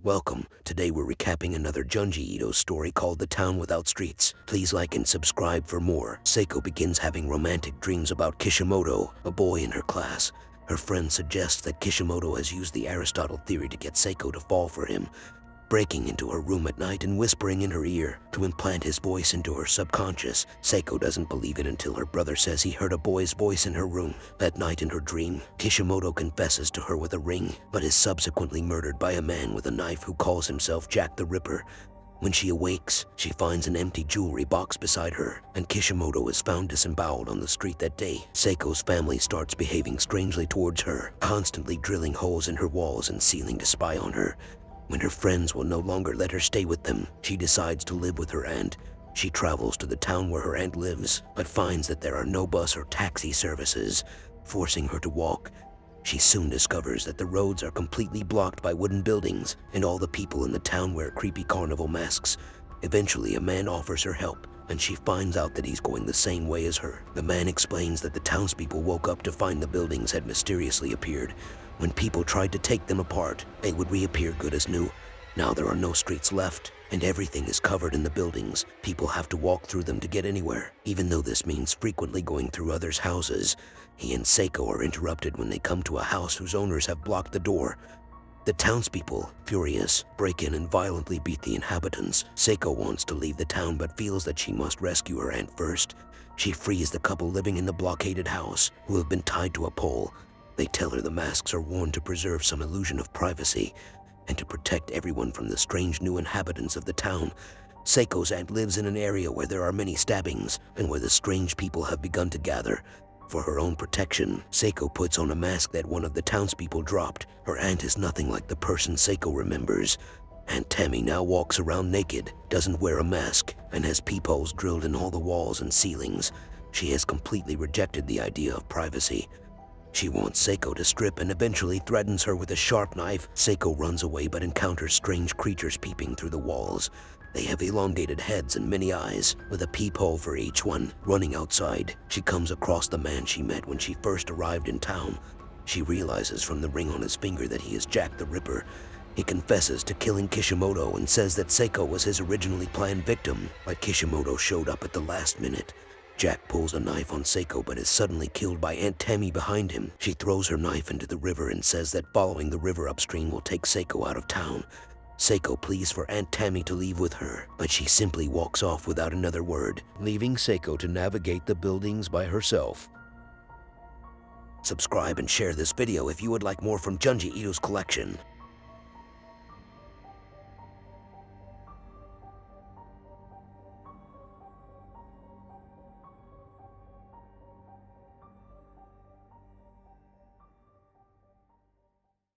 Welcome. Today we're recapping another Junji Ito story called The Town Without Streets. Please like and subscribe for more. Seiko begins having romantic dreams about Kishimoto, a boy in her class. Her friend suggests that Kishimoto has used the Aristotle theory to get Seiko to fall for him, breaking into her room at night and whispering in her ear to implant his voice into her subconscious. Seiko doesn't believe it until her brother says he heard a boy's voice in her room. That night in her dream, Kishimoto confesses to her with a ring, but is subsequently murdered by a man with a knife who calls himself Jack the Ripper. When she awakes, she finds an empty jewelry box beside her, and Kishimoto is found disemboweled on the street that day. Seiko's family starts behaving strangely towards her, constantly drilling holes in her walls and ceiling to spy on her. When her friends will no longer let her stay with them, she decides to live with her aunt. She travels to the town where her aunt lives, but finds that there are no bus or taxi services, forcing her to walk. She soon discovers that the roads are completely blocked by wooden buildings, and all the people in the town wear creepy carnival masks. Eventually, a man offers her help, and she finds out that he's going the same way as her. The man explains that the townspeople woke up to find the buildings had mysteriously appeared. When people tried to take them apart, they would reappear good as new. Now there are no streets left, and everything is covered in the buildings. People have to walk through them to get anywhere, even though this means frequently going through others' houses. He and Seiko are interrupted when they come to a house whose owners have blocked the door. The townspeople, furious, break in and violently beat the inhabitants. Seiko wants to leave the town but feels that she must rescue her aunt first. She frees the couple living in the blockaded house, who have been tied to a pole. They tell her the masks are worn to preserve some illusion of privacy and to protect everyone from the strange new inhabitants of the town. Seiko's aunt lives in an area where there are many stabbings and where the strange people have begun to gather. For her own protection, Seiko puts on a mask that one of the townspeople dropped. Her aunt is nothing like the person Seiko remembers. Aunt Tammy now walks around naked, doesn't wear a mask, and has peepholes drilled in all the walls and ceilings. She has completely rejected the idea of privacy. She wants Seiko to strip and eventually threatens her with a sharp knife. Seiko runs away but encounters strange creatures peeping through the walls. They have elongated heads and many eyes, with a peephole for each one. Running outside, she comes across the man she met when she first arrived in town. She realizes from the ring on his finger that he is Jack the Ripper. He confesses to killing Kishimoto and says that Seiko was his originally planned victim, but Kishimoto showed up at the last minute. Jack pulls a knife on Seiko but is suddenly killed by Aunt Tammy behind him. She throws her knife into the river and says that following the river upstream will take Seiko out of town. Seiko pleads for Aunt Tammy to leave with her, but she simply walks off without another word, leaving Seiko to navigate the buildings by herself. Subscribe and share this video if you would like more from Junji Ito's collection.